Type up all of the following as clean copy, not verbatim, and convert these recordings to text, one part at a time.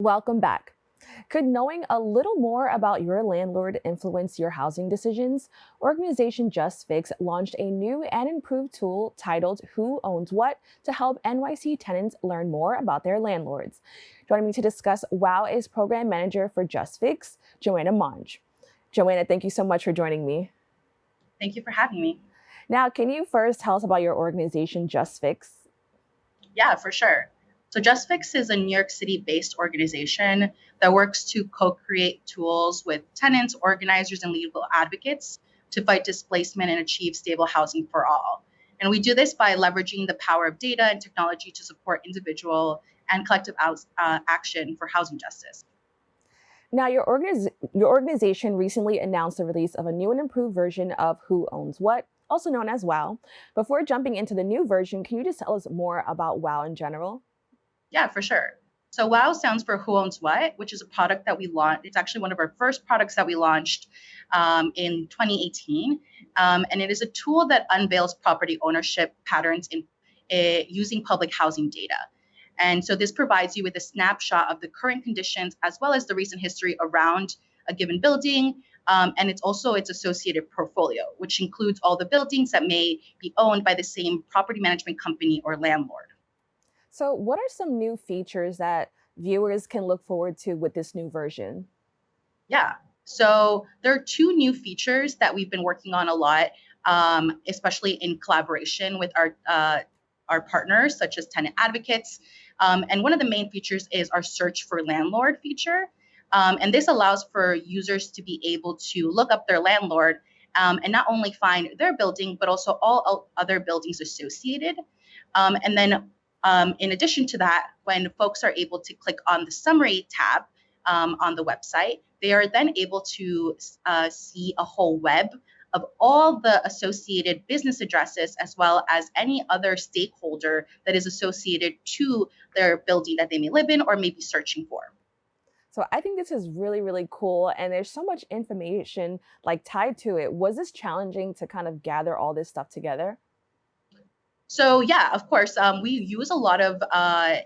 Welcome back. Could knowing a little more about your landlord influence your housing decisions? Organization JustFix launched a new and improved tool titled Who Owns What to help NYC tenants learn more about their landlords. Joining me to discuss WOW is Program Manager for JustFix, Johanna Monge. Johanna, thank you so much for joining me. Thank you for having me. Now, can you first tell us about your organization, JustFix? Yeah, for sure. So JustFix is a New York City-based organization that works to co-create tools with tenants, organizers, and legal advocates to fight displacement and achieve stable housing for all. And we do this by leveraging the power of data and technology to support individual and collective action for housing justice. Now, your organization recently announced the release of a new and improved version of Who Owns What, also known as WOW. Before jumping into the new version, can you just tell us more about WOW in general? Yeah, for sure. So WOW stands for Who Owns What, which is a product that we launched. It's actually one of our first products that we launched in 2018. And it is a tool that unveils property ownership patterns using public housing data. And so this provides you with a snapshot of the current conditions as well as the recent history around a given building. And it's also its associated portfolio, which includes all the buildings that may be owned by the same property management company or landlord. So, what are some new features that viewers can look forward to with this new version? Yeah. So there are two new features that we've been working on a lot, especially in collaboration with our partners, such as tenant advocates. And one of the main features is our search for landlord feature. And this allows for users to be able to look up their landlord and not only find their building, but also all other buildings associated. And then in addition to that, when folks are able to click on the summary tab on the website, they are then able to see a whole web of all the associated business addresses as well as any other stakeholder that is associated to their building that they may live in or may be searching for. So, I think this is really, really cool. And there's so much information tied to it. Was this challenging to kind of gather all this stuff together? So yeah, of course, we use a lot of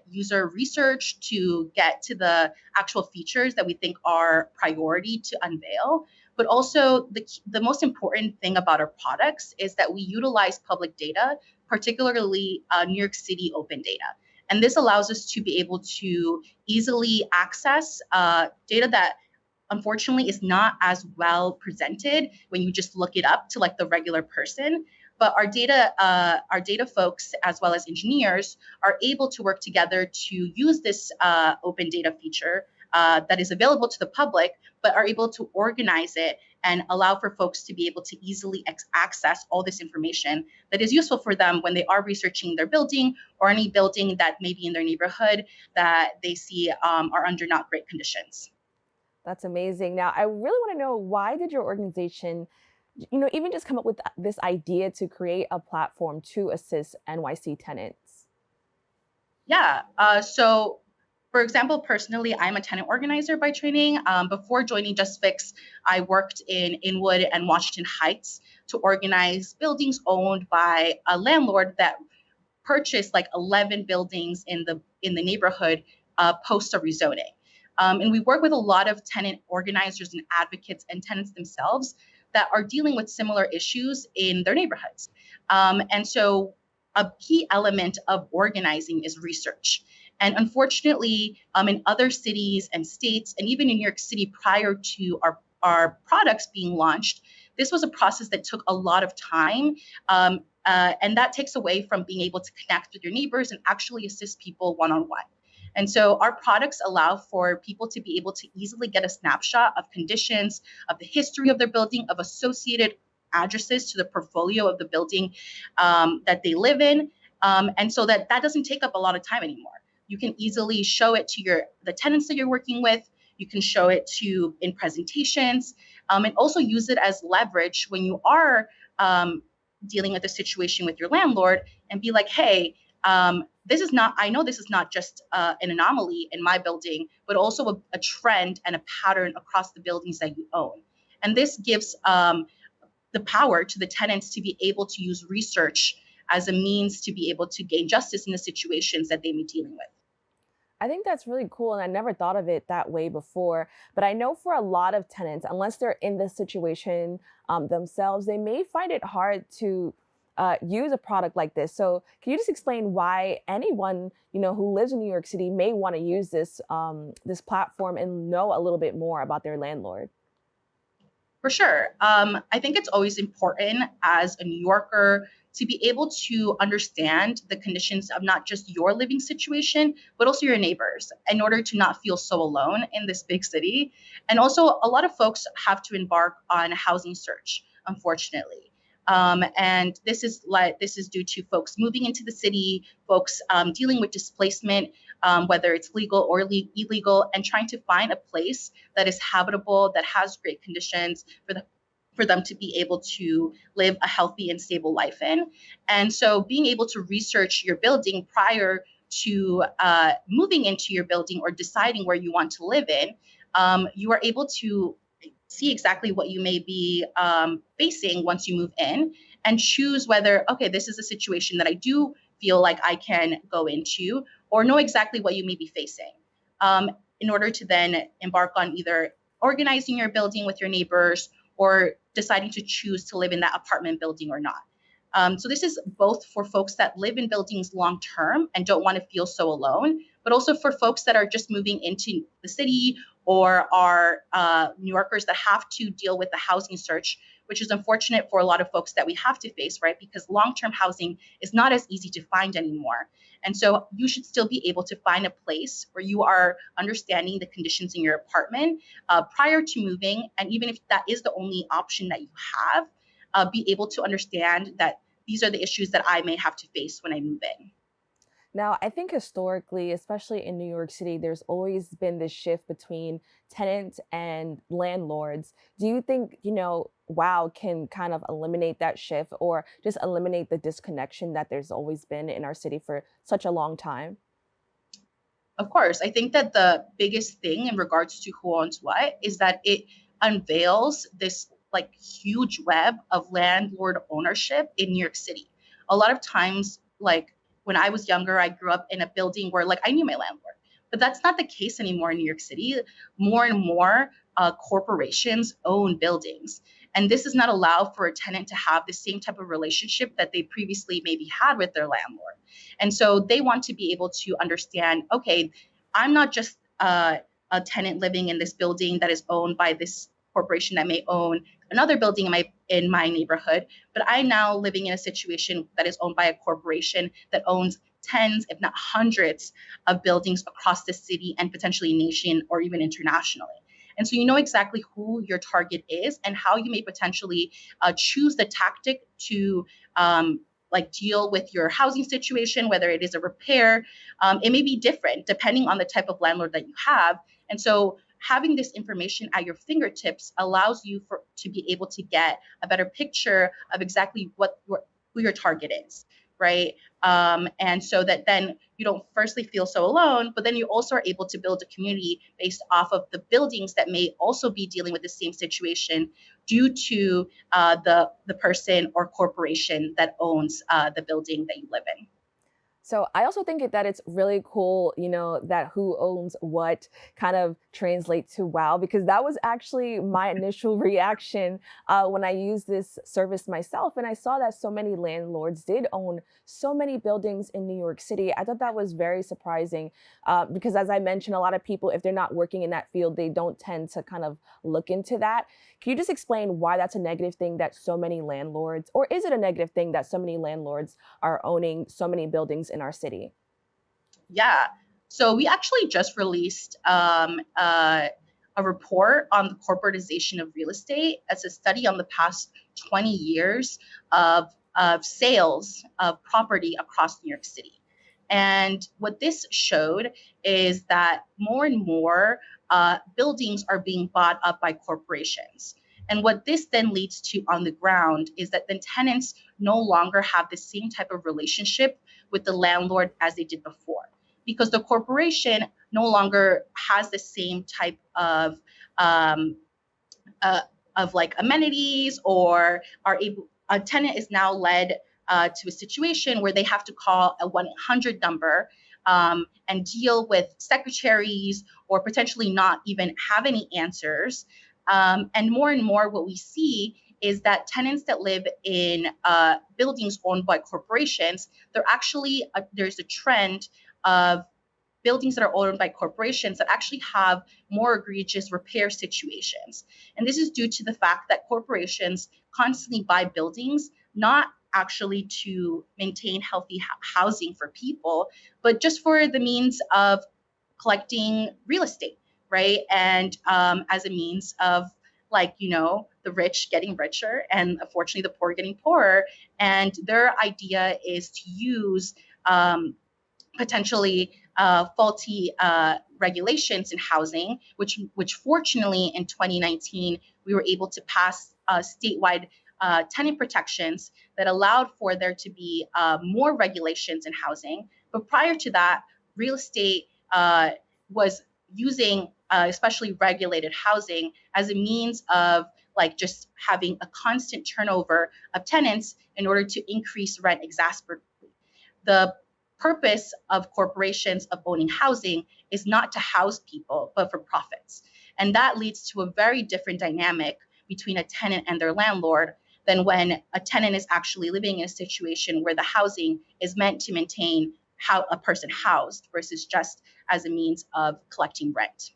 user research to get to the actual features that we think are priority to unveil. But also the most important thing about our products is that we utilize public data, particularly New York City open data. And this allows us to be able to easily access data that unfortunately is not as well presented when you just look it up to like the regular person. But our data folks, as well as engineers, are able to work together to use this open data feature that is available to the public, but are able to organize it and allow for folks to be able to easily access all this information that is useful for them when they are researching their building or any building that may be in their neighborhood that they see are under not great conditions. That's amazing. Now, I really want to know, why did your organization, even just come up with this idea to create a platform to assist NYC tenants? Yeah. So, for example, personally, I'm a tenant organizer by training. Before joining JustFix, I worked in Inwood and Washington Heights to organize buildings owned by a landlord that purchased like 11 buildings in the neighborhood post a rezoning. And we work with a lot of tenant organizers and advocates and tenants themselves that are dealing with similar issues in their neighborhoods. And so a key element of organizing is research. And unfortunately, in other cities and states, and even in New York City prior to our products being launched, this was a process that took a lot of time. And that takes away from being able to connect with your neighbors and actually assist people one on one. And so our products allow for people to be able to easily get a snapshot of conditions, of the history of their building, of associated addresses to the portfolio of the building that they live in. And so that doesn't take up a lot of time anymore. You can easily show it to the tenants that you're working with. You can show it to in presentations and also use it as leverage when you are dealing with a situation with your landlord and be like, hey, I know this is not just an anomaly in my building, but also a trend and a pattern across the buildings that you own. And this gives the power to the tenants to be able to use research as a means to be able to gain justice in the situations that they may be dealing with. I think that's really cool. And I never thought of it that way before. But I know for a lot of tenants, unless they're in this situation themselves, they may find it hard to use a product like this. So can you just explain why anyone, who lives in New York City may want to use this platform and know a little bit more about their landlord? For sure. I think it's always important as a New Yorker to be able to understand the conditions of not just your living situation, but also your neighbors in order to not feel so alone in this big city. And also, a lot of folks have to embark on a housing search, unfortunately. And this is due to folks moving into the city, folks dealing with displacement, whether it's legal or illegal, and trying to find a place that is habitable, that has great conditions for them to be able to live a healthy and stable life in. And so being able to research your building prior to moving into your building or deciding where you want to live in, you are able to see exactly what you may be facing once you move in and choose whether, okay, this is a situation that I do feel like I can go into, or know exactly what you may be facing, um, in order to then embark on either organizing your building with your neighbors or deciding to choose to live in that apartment building or not. So this is both for folks that live in buildings long term and don't want to feel so alone, but also for folks that are just moving into the city or are New Yorkers that have to deal with the housing search, which is unfortunate for a lot of folks that we have to face, right? Because long-term housing is not as easy to find anymore. And so you should still be able to find a place where you are understanding the conditions in your apartment prior to moving. And even if that is the only option that you have, be able to understand that these are the issues that I may have to face when I move in. Now, I think historically, especially in New York City, there's always been this shift between tenants and landlords. Do you think, WOW can kind of eliminate that shift or just eliminate the disconnection that there's always been in our city for such a long time? Of course, I think that the biggest thing in regards to who owns what is that it unveils this like huge web of landlord ownership in New York City. A lot of times, like when I was younger, I grew up in a building where like I knew my landlord, but that's not the case anymore in New York City. More and more corporations own buildings. And this does not allow for a tenant to have the same type of relationship that they previously maybe had with their landlord. And so they want to be able to understand, okay, I'm not just a tenant living in this building that is owned by this corporation that may own another building in my neighborhood, but I'm now living in a situation that is owned by a corporation that owns tens, if not hundreds, of buildings across the city and potentially nation or even internationally. And so you know exactly who your target is and how you may potentially choose the tactic to like deal with your housing situation, whether it is a repair. It may be different depending on the type of landlord that you have. And so having this information at your fingertips allows you to be able to get a better picture of exactly who your target is, right? And so that then you don't firstly feel so alone, but then you also are able to build a community based off of the buildings that may also be dealing with the same situation due to the person or corporation that owns the building that you live in. So I also think that it's really cool, that who owns what kind of translates to wow, because that was actually my initial reaction when I used this service myself. And I saw that so many landlords did own so many buildings in New York City. I thought that was very surprising because, as I mentioned, a lot of people, if they're not working in that field, they don't tend to kind of look into that. Can you just explain why that's a negative thing that so many landlords, or is it a negative thing that so many landlords are owning so many buildings in our city? Yeah. So we actually just released a report on the corporatization of real estate as a study on the past 20 years of sales of property across New York City. And what this showed is that more and more buildings are being bought up by corporations. And what this then leads to on the ground is that then tenants no longer have the same type of relationship with the landlord as they did before, because the corporation no longer has the same type um, uh, of like amenities or are able. A tenant is now led to a situation where they have to call a 1-800 number and deal with secretaries or potentially not even have any answers. And more, what we see is that tenants that live in buildings owned by corporations, there's a trend of buildings that are owned by corporations that actually have more egregious repair situations. And this is due to the fact that corporations constantly buy buildings, not actually to maintain healthy housing for people, but just for the means of collecting real estate, right? And as a means of, like, the rich getting richer and unfortunately the poor getting poorer. And their idea is to use potentially faulty regulations in housing, which fortunately in 2019 we were able to pass statewide tenant protections that allowed for there to be more regulations in housing. But prior to that, real estate was using especially regulated housing as a means of, like, just having a constant turnover of tenants in order to increase rent exasperately. The purpose of corporations of owning housing is not to house people, but for profits. And that leads to a very different dynamic between a tenant and their landlord than when a tenant is actually living in a situation where the housing is meant to maintain how a person housed versus just as a means of collecting rent.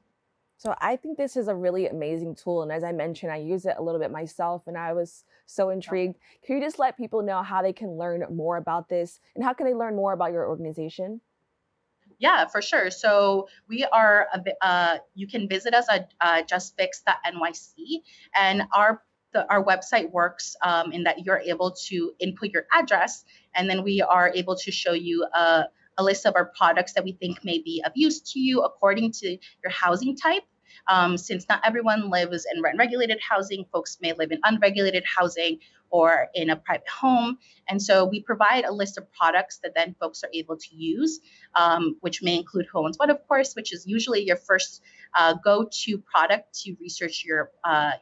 So I think this is a really amazing tool. And as I mentioned, I use it a little bit myself and I was so intrigued. Can you just let people know how they can learn more about this and how can they learn more about your organization? Yeah, for sure. So we are you can visit us at justfix.nyc, and our website works in that you're able to input your address, and then we are able to show you a list of our products that we think may be of use to you according to your housing type. Since not everyone lives in rent regulated housing, folks may live in unregulated housing or in a private home. And so we provide a list of products that then folks are able to use, which may include homes, but of course, which is usually your first go-to product to research your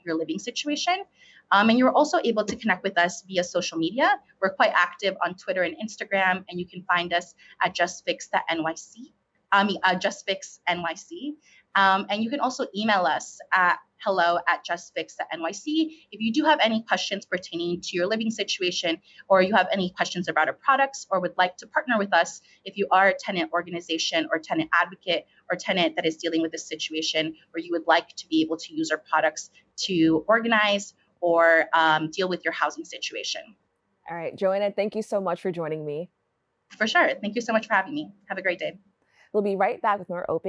living situation. And you're also able to connect with us via social media. We're quite active on Twitter and Instagram, and you can find us at justfix.nyc. JustFixNYC. And you can also email us at hello@justfix.nyc if you do have any questions pertaining to your living situation, or you have any questions about our products, or would like to partner with us if you are a tenant organization or tenant advocate or tenant that is dealing with this situation where you would like to be able to use our products to organize or deal with your housing situation. All right, Joanna, thank you so much for joining me. For sure. Thank you so much for having me. Have a great day. We'll be right back with more open